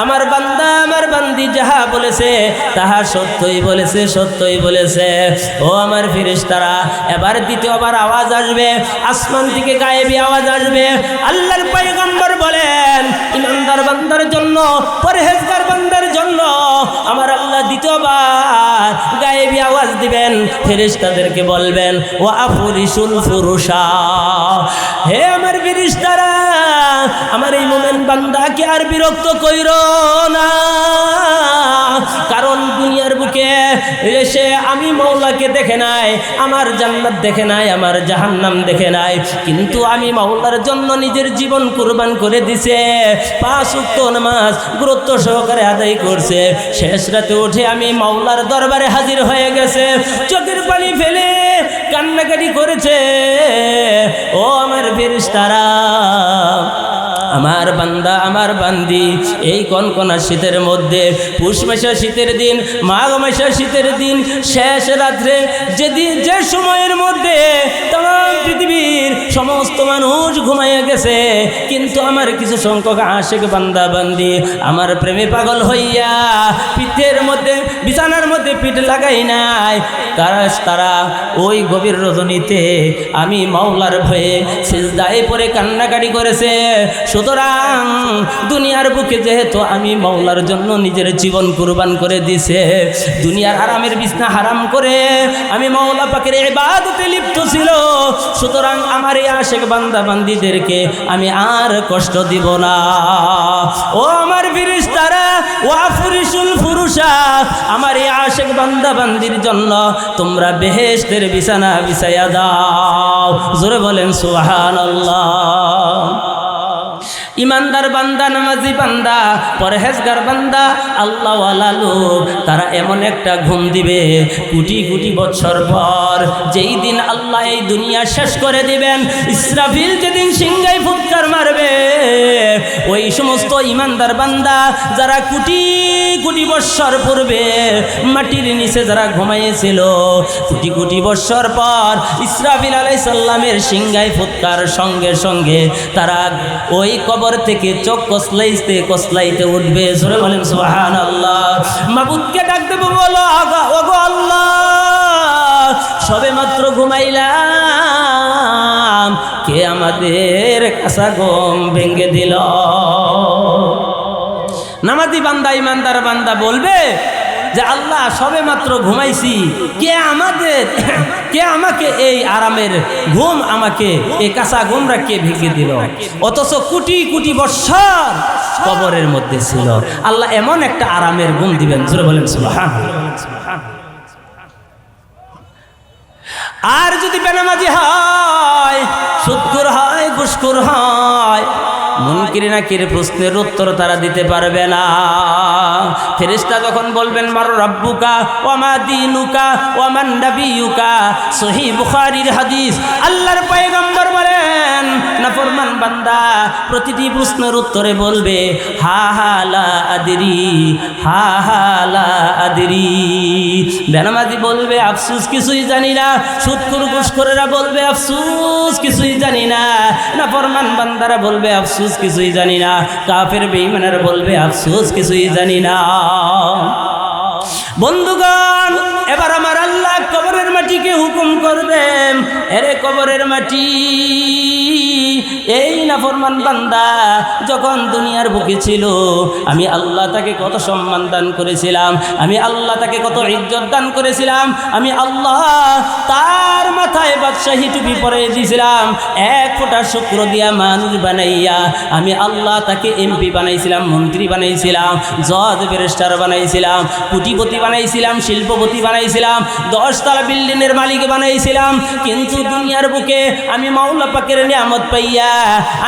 আমার বান্দা আমার বান্দি যাহা বলেছে তাহা সত্যই বলেছে, সত্যই বলেছে। ও আমার ফেরেশতারা, এবার দ্বিতীয়বার আওয়াজ আসবে, আসমান থেকে গায়েবী আওয়াজ আসবে। আল্লাহর পয়গম্বর বলেন ইমানদার বান্দার জন্য, পরহেজগার বান্দার জন্য আমার আল্লাহ দ্বিতীয়বার গায়েবী আওয়াজ দিবেন, ফেরেশতাদেরকে বলবেন ও আফরিসুল ফুরুশা। হে আমার ফেরেশতারা, আমার এই মুমিন বান্দাকে আর বিরক্ত কইরো না, কারণ দুনিয়ার বুকে এসে আমি মাওলাকে দেখে নাই, আমার জান্নাত দেখে নাই, আমার জাহান্নাম দেখে নাই, কিন্তু আমি মাওলার জন্য নিজের জীবন কুরবান করে দিছে। 5 ওয়াক্ত নামাজ গুরুত্ব সহকারে আদায় করছে। শেষ রাতে উঠে আমি মাওলার দরবারে হাজির হয়ে গেছে, চোখের পানি ফেলে কান্নাকাটি করেছে। ও আমার ফেরেশতারা, আমার বান্দা আমার বান্দি এই কনকনা শীতের মধ্যে, পুষ মাসে শীতের দিন, মাঘ মাসে শীতের দিন, শেষ রাত্রে যেদিন যে সময়ের মধ্যে তাম পৃথিবীর সমস্ত মানুষ ঘুমাইয়া গেছে, কিন্তু আমার কিছু সংখ্যক আশিক বান্দা বান্দি আমার প্রেমে পাগল হইয়া পিঠের মধ্যে বিছানার মধ্যে পিঠ লাগাই নাই, তারা ওই গভীর রজনীতে আমি মাওলার ভয়ে সিজদায় পড়ে কান্নাকাটি করেছে। সুতরাং দুনিয়ার বুকে যেহেতু আমি মাওলার জন্য নিজের জীবন কুরবান করে দিছে, দুনিয়ার আরামের বিছনা হারাম করে আমি মাওলা পাকের ইবাদতে লিপ্ত ছিল, সুতরাং আমার এই আশিক বান্দা বান্দীদেরকে আমি আর কষ্ট দিব না। ও আমার ফেরেশতারা, ওয়া ফুরিসুল ফুরুশা, আমার এই আশিক বান্দা বান্দির জন্য তোমরা বেহেশতের বিছানা বিছায়া দাও। জোরে বলেন সুবহানাল্লাহ। ইমানদার বান্দা, নামাজি বান্দা, পরহেজগার বান্দা, আল্লাহওয়ালা লোক, তারা এমন একটা ঘুম দিবে কোটি কোটি বছর পর, যেই দিন আল্লাহ এই দুনিয়া শেষ করে দিবেন, ইসরাফিল যেদিন সিংহায় ফুৎকার মারবে, ওই সমস্ত ইমানদার বান্দা যারা কোটি কোটি বছর পূর্বে মাটির নিচে যারা ঘুমাইয়েছিল, কোটি কোটি বছর পর ইসরাফিল আলাইহিস সালামের সিংহায় ফুৎকার সঙ্গে সঙ্গে তারা ওই কবর থেকে চোখ কসলাইতে কসলাইতে উঠবে। জোরে বলেন সুবহানাল্লাহ। মাবুদকে ডাক দেব, বলো ওগো আল্লাহ, সবে মাত্র ঘুমাইলাম, কে আমাদের কাঁচা ঘুম ভেঙে দিল? নামাজি বান্দা ইমানদার বান্দা বলবে যে আল্লাহ সবে মাত্র ঘুমাইছি, কে আমাকে এই আরামের ঘুম, আমাকে এই কাঁচা ঘুমরা কে ভেঙে দিল? অথচ কোটি কোটি বছর কবরের মধ্যে ছিল, আল্লাহ এমন একটা আরামের ঘুম দিবেন। জোরে বলেন সুবহানাল্লাহ। আর যদি বেনামাজি হয়, সুদখোর হয়, ঘুষখোর হয়, মুনকির নাকির প্রশ্নের উত্তর তারা দিতে পারবে না। ফেরেশতা যখন বলবেন মার রাব্বুকা ওয়া মা দীনুকা ওয়া মান নাবিয়ুকা, সহিহ বুখারীর হাদিস, আল্লাহর পয়গম্বর বলেন নাফরমান বান্দা প্রতিটি প্রশ্নের উত্তরে বলবে হা হা লা আদরি, হা হা লা আদরি। বেনামাজি বলবে আফসোস কিছুই জানি না, সুদখোর ঘুষখোরেরা বলবে আফসোস কিছুই জানি না, নাফরমান বান্দারা বলবে আফসোস কিছুই জানি না, কাফের বেঈমানেরা বলবে আফসোস কিছুই জানি না। বন্ধুগণ, এবার আমার আল্লাহ কবরের মাটিকে হুকুম করবেন, এরে কবরের মাটি, এই নাফরমান বান্দা যখন দুনিয়ার বুকে ছিল, আমি আল্লাহ তাকে কত সম্মান দান করেছিলাম, আমি আল্লাহ তাকে কত ইজ্জত দান করেছিলাম, আমি আল্লাহ তার মাথায় বাদশাহী টুপি পরিয়ে দিয়েছিলাম, 1 ফোঁটা শুক্র দিয়া মানুষ বানাইয়া আমি আল্লাহ তাকে এমপি বানাইছিলাম, মন্ত্রী বানাইছিলাম, জজ ব্যারিস্টার বানাইছিলাম, কোটিপতি বানাইছিলাম, শিল্পপতি বানাইছিলাম, 10 তলা বিল্ডিংয়ের মালিক বানাইছিলাম, কিন্তু দুনিয়ার বুকে আমি মাওলা পাকের নিয়ামত পাইয়া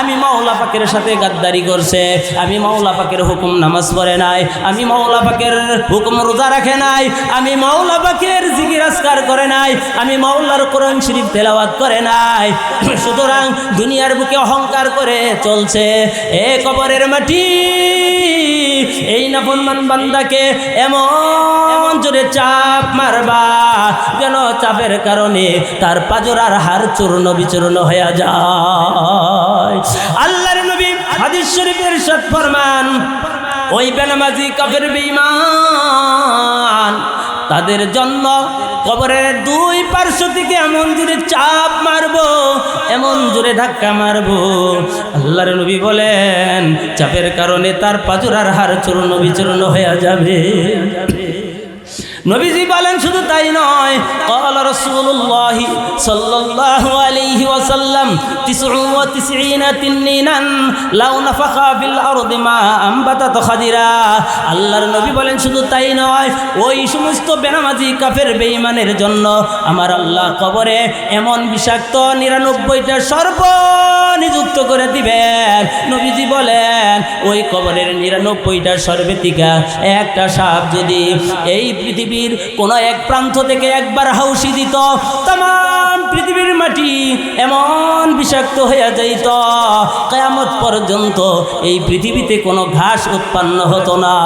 আমি মাওলা পাকের সাথে গাদ্দারি করছে, আমি মাওলা পাকের হুকুম নামাজ পড়ে নাই, আমি মাওলা পাকের হুকুম রোজা রাখে নাই, আমি মাওলা পাকের জিকির আজকার করে নাই, আমি মাওলার কোরআন কোরআন শরীফ তেলাওয়াত করে নাই, সুতরাং দুনিয়ার বুকে অহংকার করে চলছে। এ কবরের মাটি, এই নাফরমান বান্দাকে এমন জোরে চাপ মারবা যেন চাপের কারণে তার পাজরার হাড় চূর্ণ বিচূর্ণ হয়ে যায়। আল্লাহর নবী হাদিস শরীফের ইরশাদ ফরমান, ওই বেনামাজি কাফের বেঈমান তাদের জন্য কবরের দুই পার্শ্ব থেকে এমন জোরে চাপ মারবো, এমন জোরে ধাক্কা মারবো, আল্লাহর নবী বলেন চাপের কারণে তার পাজরার হাড় চূর্ণ বিচূর্ণ হয়ে যাবে। নবীজি বলেন শুধু তাই নয়, ক্বালা রাসূলুল্লাহ সাল্লাল্লাহু আলাইহি ওয়াসাল্লাম 99 তিন্নিনান লাউ নাফাখা ফিল আরদি মা আমবাতাত খাদিরা। আল্লাহর নবী বলেন শুধু তাই নয়, ওই সমস্ত বেনামাজি কাফের বেঈমানের জন্য আমার আল্লাহ কবরে এমন বিষাক্ত 99টা সর্প নিযুক্ত করে দিবেন। নবীজি বলেন ওই কবরের 99টা সর্পের থেকে একটা সাপ যদি এই পৃথিবীর কোনো এক প্রান্ত থেকে একবার হাউসি দিত, তাম পৃথিবীর মাটি এমন বিষাক্ত হয়ে যাইত, কিয়ামত পর্যন্ত এই পৃথিবীতে কোনো ঘাস উৎপন্ন হতো না।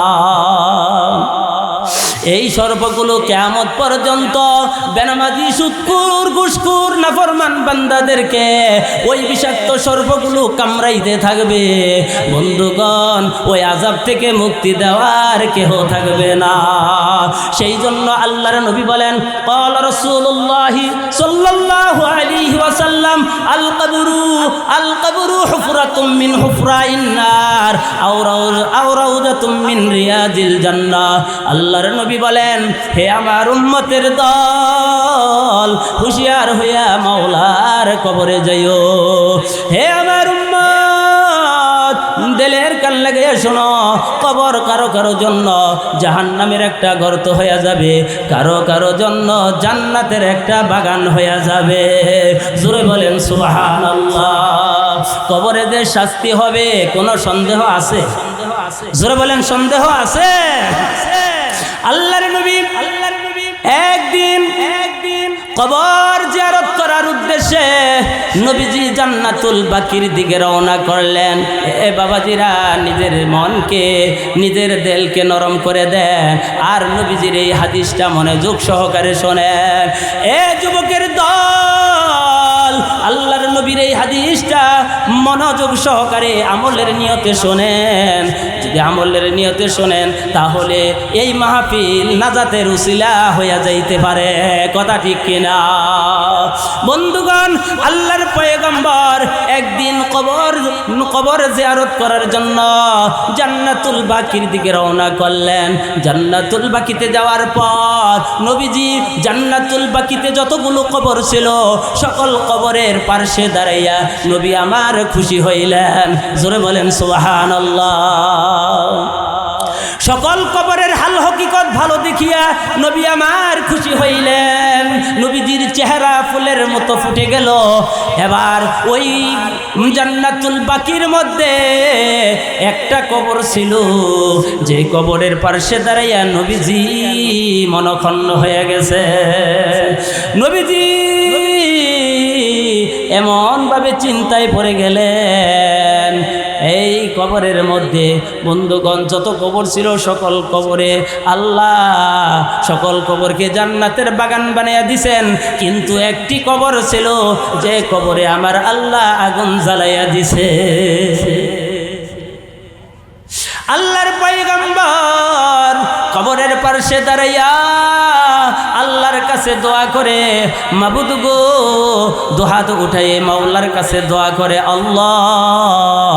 এই সর্পগুলো কিয়ামত পর্যন্ত বেনামাজি সুদখোর ঘুষখোর নাফরমান বান্দাদেরকে ওই বিষাক্ত সর্পগুলো কামড়াইতে থাকবে। বন্ধুগণ, ওই আযাব থেকে মুক্তি দেওয়ার কেহ থাকবে না। সেই জন্য আল্লাহর নবী বলেন, ক্বালা রাসূলুল্লাহ সাল্লাল্লাহু আলাইহি ওয়াসাল্লাম, আল কবরু হুফরাতুম মিন হুফরাইন নার আও রাউদাতুম মিন রিয়াজিল জান্নাহ। আল্লাহর নবী বলেন, হে আমার উম্মতের দল, হুঁশিয়ার হইয়া মাওলার কবরে যাইও। হে আমার উম্মত, দিলের কান লাগাইয়া শোনো, কবর কারো কারো জন্য জাহান্নামের একটা গর্ত হইয়া যাবে, কারো কারো জন্য জান্নাতের একটা বাগান হইয়া যাবে। জোরে বলেন সুবহানাল্লাহ। কবরে যে শাস্তি হবে কোনো সন্দেহ আছে? জোরে বলেন সন্দেহ আছে? আল্লাহর নবী একদিন কবর জিয়ারত করার উদ্দেশ্যে নবীজি জান্নাতুল বাকির দিকে রওনা করলেন। এ বাবাজিরা, নিজের মনকে নিজের দিলকে নরম করে দেন আর নবীজির এই হাদিসটা মনোযোগ সহকারে শোনেন। এ যুবকের দল, আল্লাহর নবীর এই হাদিসটা মনোযোগ সহকারে আমলের নিয়তে শোনেন। যদি আমলের নিয়তে শোনেন তাহলে এই মাহফিল নাজাতের উসিলা হইয়া যাইতে পারে। কথা ঠিক কিনা বন্ধুগণ? আল্লাহর পয়গম্বর একদিন কবর জিয়ারত করার জন্য জান্নাতুল বাকির দিকে রওনা করলেন। জান্নাতুল বাকিতে যাওয়ার পর নবীজি জান্নাতুল বাকিতে যতগুলো কবর ছিল সকল কবরের পার্শ্বে দাঁড়াইয়া নবী আমার খুশি হইলেন। জোরে বলেন সুবহানাল্লাহ। সকল কবরের হাল হকিকত ভালো দেখিয়া নবী আমার খুশি হইলেন। নবীজির চেহারা ফুলের মতো ফুটে গেল। এবার ওই জান্নাতুল বাকির মধ্যে একটা কবর ছিল, যে কবরের পাশে দাঁড়াইয়া নবীজি মনক্ষুণ্ণ হয়ে গেছে। নবীজি এমনভাবে চিন্তায় পড়ে গেলেন। এই কবরের মধ্যে বন্ধুগণ যত কবর ছিল সকল কবরে আল্লাহ সকল কবরকে জান্নাতের বাগান বানিয়ে দিছেন, কিন্তু একটি কবর ছিল যে কবরে আমার আল্লাহ আগুন জ্বালাইয়া দিছে। আল্লাহর পয়গম্বর কবরের পাশে দাঁড়াইয়া আল্লাহর কাছে দোয়া করে, মাবুদ গো, দুহাত উঠায়ে মাওলার কাছে দোয়া করে, আল্লাহ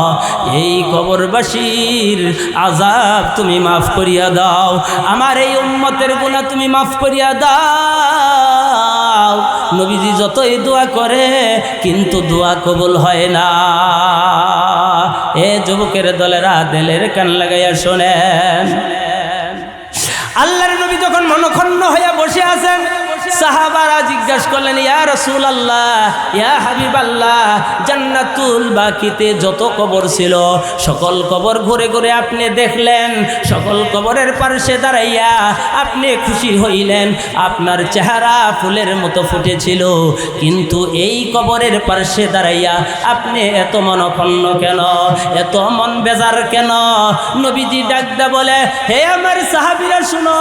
এই কবরবাসীর আযাব তুমি মাফ করিয়া দাও, আমার এই উম্মতের গুনাহ তুমি মাফ করিয়া দাও। নবীজি যতই দোয়া করে কিন্তু দোয়া কবুল হয় না। এ যুবকের দলেরা দিলের কান লাগাইয়া শোনেন। আল্লাহর নবী যখন মনক্ষুণ্ণ হইয়া বসে আছেন, সাহাবারা জিজ্ঞাসা করলেন, ইয়া রাসূলুল্লাহ, ইয়া হাবিবাল্লাহ, জান্নাতুল বাকিতে যত কবর ছিল সকল কবর ঘুরে ঘুরে আপনি দেখলেন, সকল কবরের পাশে দাঁড়াইয়া আপনি খুশি হইলেন, আপনার চেহারা ফুলের মতো ফুটেছিল, কিন্তু এই কবরের পাশে দাঁড়াইয়া আপনি এত মনক্ষুণ্ণ কেন, এত মন বেজার কেন? নবীজি ডাকদা বলে, হে আমার সাহাবীরা শুনো,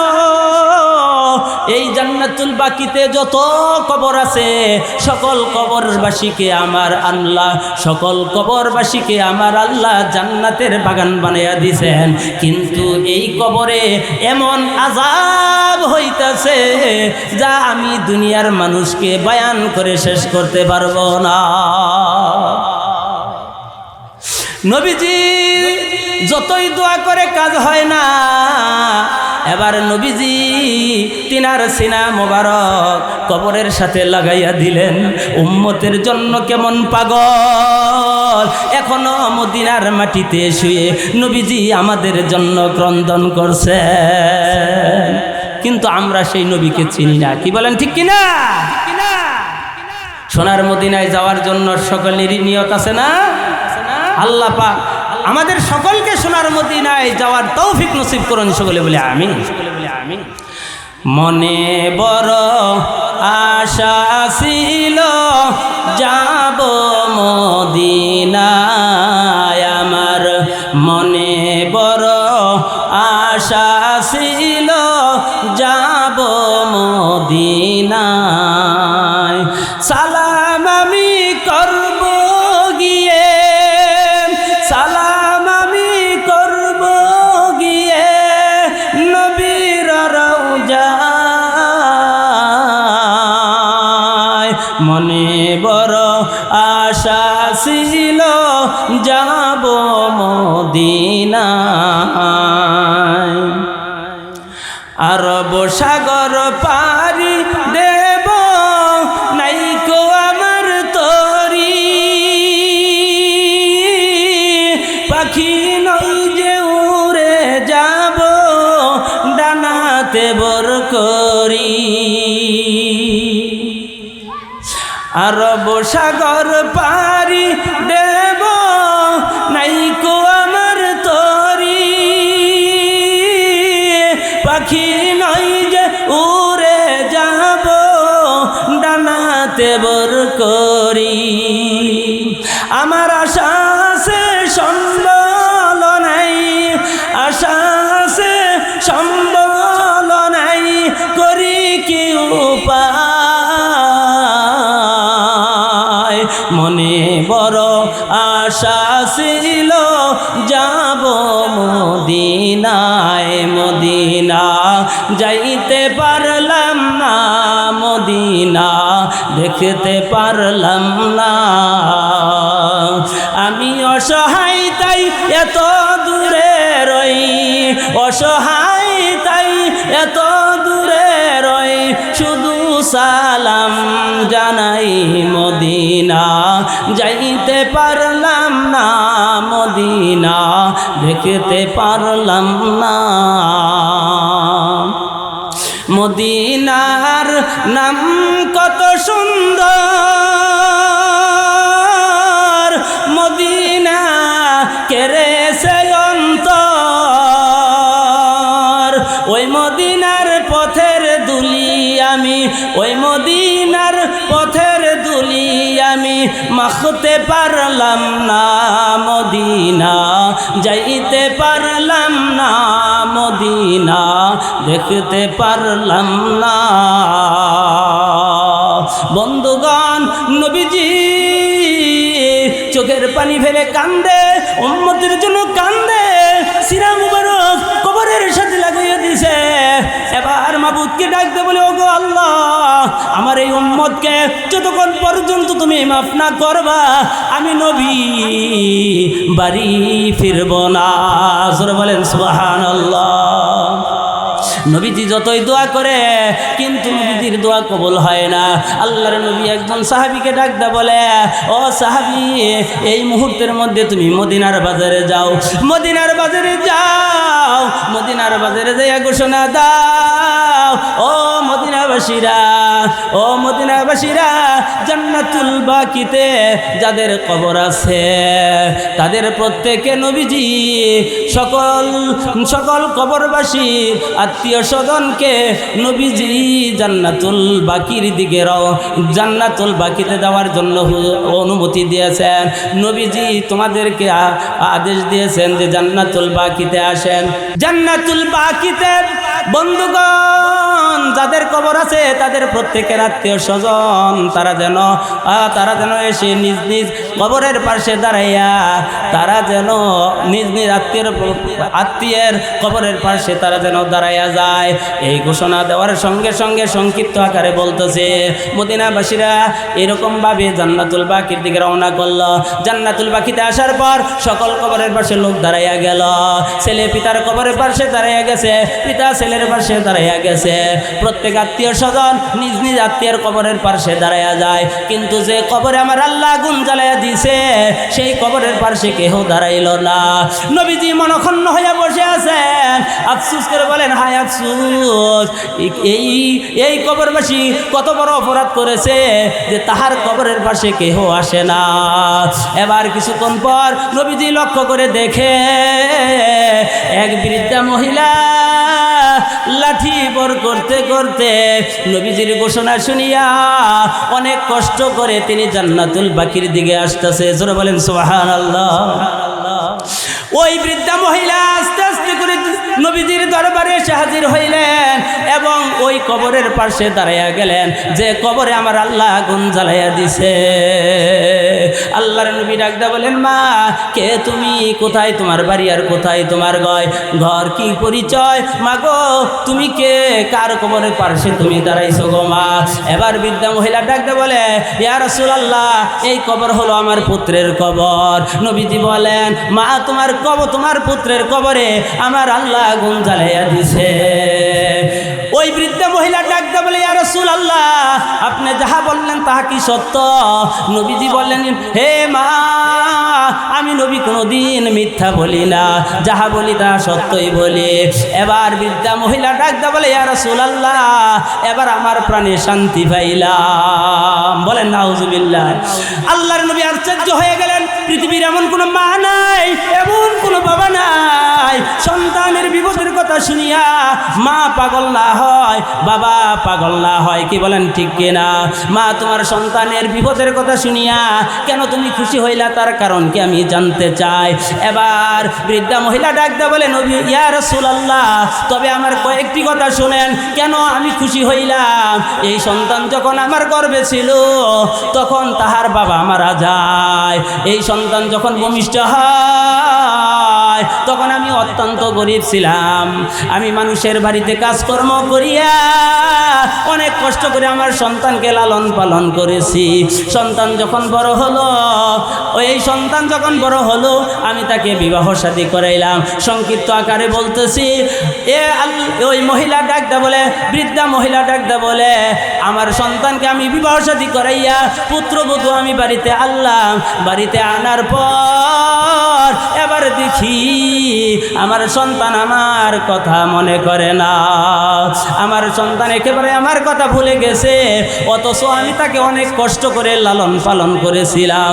এই জান্নাতুল বাকিতে যত কবর আছে সকল কবরবাসীকে আমার আল্লাহ, সকল কবরবাসীকে আমার আল্লাহ জান্নাতের বাগান বানাইয়া দিয়েছেন, কিন্তু এই কবরে এমন আযাব হইতাছে যা আমি দুনিয়ার মানুষকে বয়ান করে শেষ করতে পারবো না। নবীজি যতই দোয়া করে কাজ হয় না। এবার নবীজি তিনার সিনা মোবারক কবরের সাথে লাগাইয়া দিলেন। উম্মতের জন্য কেমন পাগল, এখনো মদিনার মাটিতে শুয়ে নবীজি আমাদের জন্য ক্রন্দন করছে, কিন্তু আমরা সেই নবীকে চিনি না। কি বলেন, ঠিক কিনা? সোনার মদিনায় যাওয়ার জন্য সকলেরই নিয়ত আছে না? আল্লাহ পাক আমাদের সকলকে সোনার মদিনায় যাওয়ার তৌফিক নসিব করুন, সকলে বলে আমিন। মনে বড় আশা ছিল যাব মদিনায়, আমার মনে বড় আশা ছিল যাব মদিনায়, সালাম আমি করব গিয়ে, সালাম আমি করব গিয়ে নবীর রওজায়, মনে বড় আশা ছিল যাব মদিনায়, আরব সাগর পারি দেব নাইকো আমার তরি, পাখি নই যে উড়ে যাব ডানাতে বর করি, আরব সাগর পারি দেব নাইকো আমার তরি, পাখি নই যে উড়ে যাব ডানাতে বর করি, আমার আশা আছে সম্বল নাই, আশা আছে সম্বল নাই, করি কি উপায়, মনে বড় আশা ছিল যাব মদিনায়, মদিনা যাইতে পারলাম না, মদিনা দেখতে পারলাম না, আমি অসহায় তাই এত দূরে রই, অসহায় তাই এত দূরে রই, শুধু সালাম জানাই মদিনা যাইতে পারলাম না, মদিনা দেখতে পারলাম না। মদিনার নাম কত সুন্দর, মদিনা কেড়েছে অন্তর, ওই মদিনার পথের দুলি আমি, ওই মদিনার পথের দুলি আমি, মাখতে পারলাম না মদিনা যাইতে পারলাম না, মদিনা দেখতে পারলাম না। বন্ধুগণ, নবীজি চোখের পানি ফেলে কান্দে, উম্মতের জন্য কান্দে, সিরা মুবারক কবরের সাথে লাগাইয়া দিছে। এবার মাবুদকে ডাকতে বলে, ওগো আল্লাহ, আমার এই উম্মতকে যতক্ষণ পর্যন্ত তুমি মাফ না করবা আমি নবী বাড়ি ফিরব না। জোরে বলেন সুবহানাল্লাহ। নবীজি যতই দোয়া করে কিন্তু নবীজির দোয়া কবুল হয় না। আল্লাহর নবী একজন সাহাবীকে ডাক দা বলে, ও সাহাবী, এই মুহূর্তের মধ্যে তুমি মদিনার বাজারে যাও, মদিনার বাজারে যাও, মদিনার বাজারে যাইয়া ঘোষণা দাও, ও মদিনাবাসীরা, ও মদিনাবাসীরা, জান্নাতুল বাকিতে যাদের কবর আছে তাদের প্রত্যেকে নবীজি সকল সকল কবরবাসী আত্মীয় স্বজনকে নবীজি জান্নাতুল বাকির দিকে জান্নাতুল বাকিতে যাওয়ার জন্য অনুমতি দিয়েছেন। নবীজি তোমাদেরকে আদেশ দিয়েছেন যে জান্নাতুল বাকিতে আসেন। জান্নাতুল বাকিতে বন্ধুগণ যাদের কবর আছে তাদের প্রত্যেকের আত্মীয় স্বজন তারা যেন এসে নিজ নিজ কবরের পাশে দাঁড়াইয়া তারা যেন নিজ নিজ আত্মীয়ের কবরের পাশে তারা যেন দাঁড়াইয়া যায়। এই ঘোষণা দেওয়ার সঙ্গে সঙ্গে সংক্ষিপ্ত আকারে বলতেছে মদিনাবাসীরা এরকমভাবে জান্নাতুল বাকির দিকে রওনা করলো। জান্নাতুল বাকিতে আসার পর সকল কবরের পাশে লোক দাঁড়াইয়া গেল। ছেলে পিতার কবরের পাশে দাঁড়াইয়া গেছে, পিতা ছেলের পাশে দাঁড়াইয়া গেছে। প্রত্যেক আত্মীয় স্বজন নিজ নিজ আত্মীয়ের কবরের পাশে দাঁড়াইয়া যায়, কিন্তু যে কবরে আমার আল্লাহ আগুন জ্বালাইয়া দিছে সেই কবরের পাশে কেহ দাঁড়াইল না। নবীজি মনক্ষুণ্ণ হইয়া বসে আছেন, আফসোস করে বলেন, হায় আফসোস, এই কবরবাসী কত বড় অপরাধ করেছে যে তাহার কবরের পাশে কেহ আসে না। এবার কিছুক্ষণ পর নবীজি লক্ষ্য করে দেখে এক বৃদ্ধা মহিলা লাঠি বর করতে করতে নবীজির ঘোষণা শুনিয়া অনেক কষ্ট করে তিনি জান্নাতুল বাকির দিকে আসতেছে। জোরে বলেন সুবহানাল্লাহ। ওই বৃদ্ধা মহিলা আস্তে আস্তে করে নবীজির দরবারে এসে হাজির হইলেন এবং ওই কবরের পাশে দাঁড়াইয়া গেলেন যে কবরে আমার আল্লাহ আগুন জ্বালাইয়া দিছে। আল্লাহর নবী ডাকদা বলেন, মা কে তুমি, কোথায় তোমার বাড়ি আর কোথায় তোমার ঘর, কি পরিচয়, মা গো তুমি কে, কার কবরের পাশে তুমি দাঁড়াইছো গো মা। এবার বৃদ্ধা মহিলা ডাকদা বলে, ইয়া রাসূলুল্লাহ, এই কবর হলো আমার পুত্রের কবর। নবীজি বলেন, মা তোমার পুত্রের কবরে আমার আল্লাহ আগুন জ্বালাইয়া দিছে। ওই বৃদ্ধা মহিলা ডাকতে বলে, ইয়া রাসূলুল্লাহ, আপনি যাহা বললেন তাহা কি সত্য? নবীজি বললেন, হে মা, আমি নবী কোনোদিন মিথ্যা বলি না, যাহা বলি তা সত্যই বলি। এবার বৃদ্ধা মহিলা ডাকতে বলে, ইয়া রাসূলুল্লাহ, এবার আমার প্রাণে শান্তি পাইলাম। বলেন নাউজুবিল্লাহ। আল্লাহর নবী আশ্চর্য হয়ে গেলেন, পৃথিবীর এমন কোনো মা নাই, এমন কোনো বাবা নাই সন্তানের বিপদের কথা শুনিয়া মা পাগল না হয়, বাবা পাগল না হয়। কি বলেন ঠিক কিনা? মা তোমার সন্তানের বিপদের কথা শুনিয়া কেন তুমি খুশি হইলা, তার কারণ কি আমি জানতে চাই। এবার বৃদ্ধা মহিলা ডাকতে বলে, নবী ইয়া রাসূলুল্লাহ, তবে আমার কয়েকটি কথা শুনেন, কেন আমি খুশি হইলাম। এই সন্তান যখন আমার গর্ভে ছিল তখন তাহার বাবা মারা যায়। এই সন্তান যখন ভূমিষ্ঠ হয় তখন আমি অত্যন্ত গরিব ছিলাম। আমি মানুষের বাড়িতে কাজকর্ম করিয়া অনেক কষ্ট করে আমার সন্তানকে লালন পালন করেছি। সন্তান যখন বড় হলো, এই সন্তান যখন বড় হলো আমি তাকে বিবাহ শাদী করাইলাম। সংক্ষিপ্ত আকারে বলতেছি, ওই মহিলা ডাকতে বলে, বৃদ্ধা মহিলা ডাকতে বলে, আমার সন্তানকে আমি বিবাহ শাদী করাইয়া পুত্রবধূ আমি বাড়িতে আনলাম। বাড়িতে আনার পর এবার দেখি আমার সন্তান আমার কথা মনে করে না, আমার সন্তান একেবারে আমার কথা ভুলে গেছে, অথচ আমি তাকে অনেক কষ্ট করে লালন পালন করেছিলাম।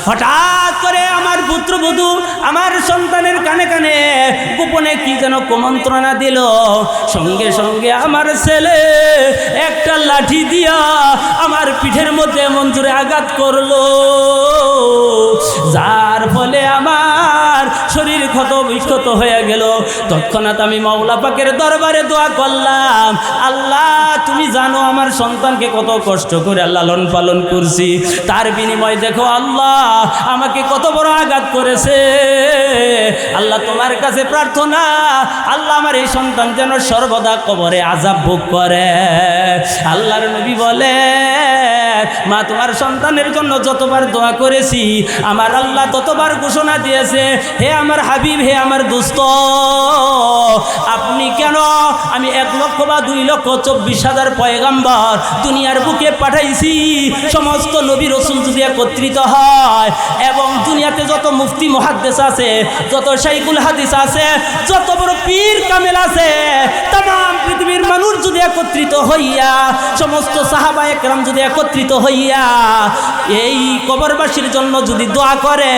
হঠাৎ করে আমার পুত্রবধূ আমার সন্তানের কানে কানে গোপনে কি যেন কুমন্ত্রণা দিল। সঙ্গে সঙ্গে আমার ছেলে একটা লাঠি দিয়া আমার পিঠের মধ্যে এমন জোরে আঘাত করলো, যার ফলে আমার শরীর ক্ষত বিক্ষত হয়ে গেল। তৎক্ষণাৎ আমি মাওলা পাকের দরবারে দোয়া করলাম, আল্লাহ তুমি জানো আমার সন্তানকে কত কষ্ট করে লালন পালন করছি, তার বিনিময় দেখো আল্লাহ আমাকে কত বড় আঘাত করেছে। আল্লাহ তোমার কাছে প্রার্থনা, আল্লাহ আমার এই সন্তান যেন সর্বদা কবরে আযাব ভোগ করে। আল্লাহর নবী বলে, মা তোমার সন্তানের জন্য যতবার দোয়া করেছি আমার আল্লাহ ততবার ঘোষণা দিয়েছে, হে আমার হাবিব, হে আমার দোস্ত, আপনি কেন আমি 1 লক্ষ বা 2 লক্ষ 24,000 পয়গাম্বর দুনিয়ার বুকে পাঠাইছি, সমস্ত নবী রাসূল যদি একত্রিত হয় এবং দুনিয়াতে যত মুফতি মুহাদ্দিস আছে, যত শাইখুল হাদিস আছে, যত বড় পীর কামেল আছে, तमाम পৃথিবীর মানুষ যদি একত্রিত হইয়া, সমস্ত সাহাবায়ে কেরাম যদি একত্রিত হইয়া এই কবরবাসীর জন্য যদি দোয়া করে,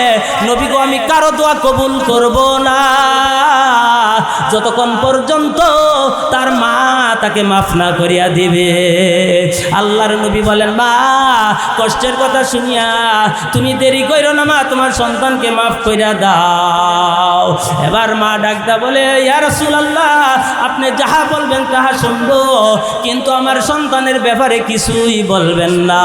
নবী গো আমি কারো দোয়া কবুল করব না যতক্ষণ পর্যন্ত তার মা তাকে মাফ না করিয়া দিবে। আল্লাহর নবী বলেন, মা কষ্টের কথা শুনিয়া তুমি দেরি কইরো না, মা তোমার সন্তানকে মাফ কইরা দাও। এবার মা ডাকদা বলে, ইয়া রাসূলুল্লাহ আপনি যাহা বলবেন তাহা শুনবো, কিন্তু আমার সন্তানের ব্যাপারে কিছুই বলবেন না।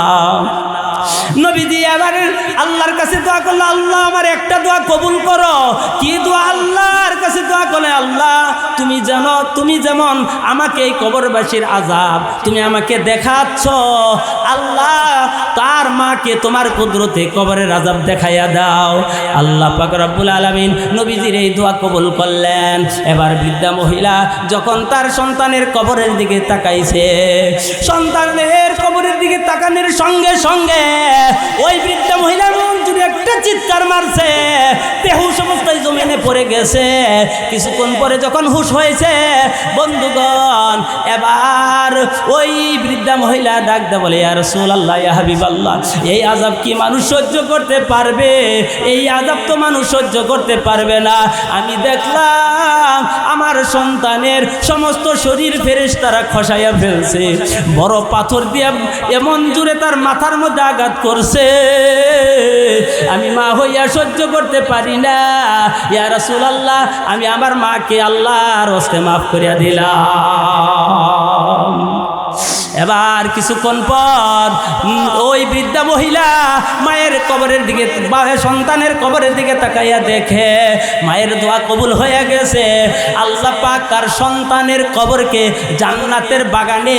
নবীজি এবার আল্লাহর কাছে দোয়া করলো, আল্লাহ আমার একটা দোয়া কবুল করো। কি দোয়া? আল্লাহর কাছে দোয়া করে, আল্লাহ তুমি জানো, তুমি যেমন আমাকে এই কবরবাসীর আযাব তুমি আমাকে দেখাচ্ছ, আল্লাহ তার মাকে তোমার কুদরতে কবরের আযাব দেখাইয়া দাও। আল্লাহ পাক রব্বুল আলামিন নবীজির এই দোয়া কবুল করলেন। এবার বৃদ্ধা মহিলা যখন তার সন্তানের কবরের দিকে তাকাইছে, সন্তানের কবরের দিকে তাকানোর সঙ্গে সঙ্গে ওই বৃদ্ধা মহিলার মন জুড়ে একটা চিৎকার মারছে, বেহুশ অবস্থায় জমিনে পড়ে গেছে। কিছুক্ষণ পরে যখন হুশ হয়েছে, বন্ধুগণ এবার ওই বৃদ্ধা মহিলা ডাকতে বলে, ইয়া রাসূলুল্লাহ, ইয়া হাবিবাল্লাহ, এই আযাব কি মানুষ সহ্য করতে পারবে? এই আযাব তো মানুষ সহ্য করতে পারবে না। আমি দেখলাম আমার সন্তানের সমস্ত শরীর ফেরেশতারা খসাইয়া ফেলছে, বড় পাথর দিয়ে এমন জুড়ে তার মাথার মধ্যে আঘাত করছে, আমি মা হইয়া সহ্য করতে পারি না। ইয়া রাসূলুল্লাহ আমি আমার মাকে আল্লাহর হস্তে মাফ করিয়া দিলাম। এবার কিছুক্ষণ পর ওই বৃদ্ধা মহিলা মায়ের কবরের দিকে, সন্তানের কবরের দিকে তাকাইয়া দেখে মায়ের দোয়া কবুল হয়ে গেছে। আল্লাহ পাক তার সন্তানের কবরকে জান্নাতের বাগানে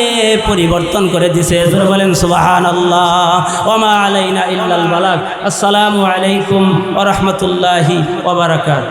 পরিবর্তন করে দিয়েছে। বলেন সুবহানাল্লাহ। ওয়া মা আলাইনা ইল্লাল বালাগ। আসসালামু আলাইকুম ওয়া রাহমাতুল্লাহি ওয়া বারাকাতুহু।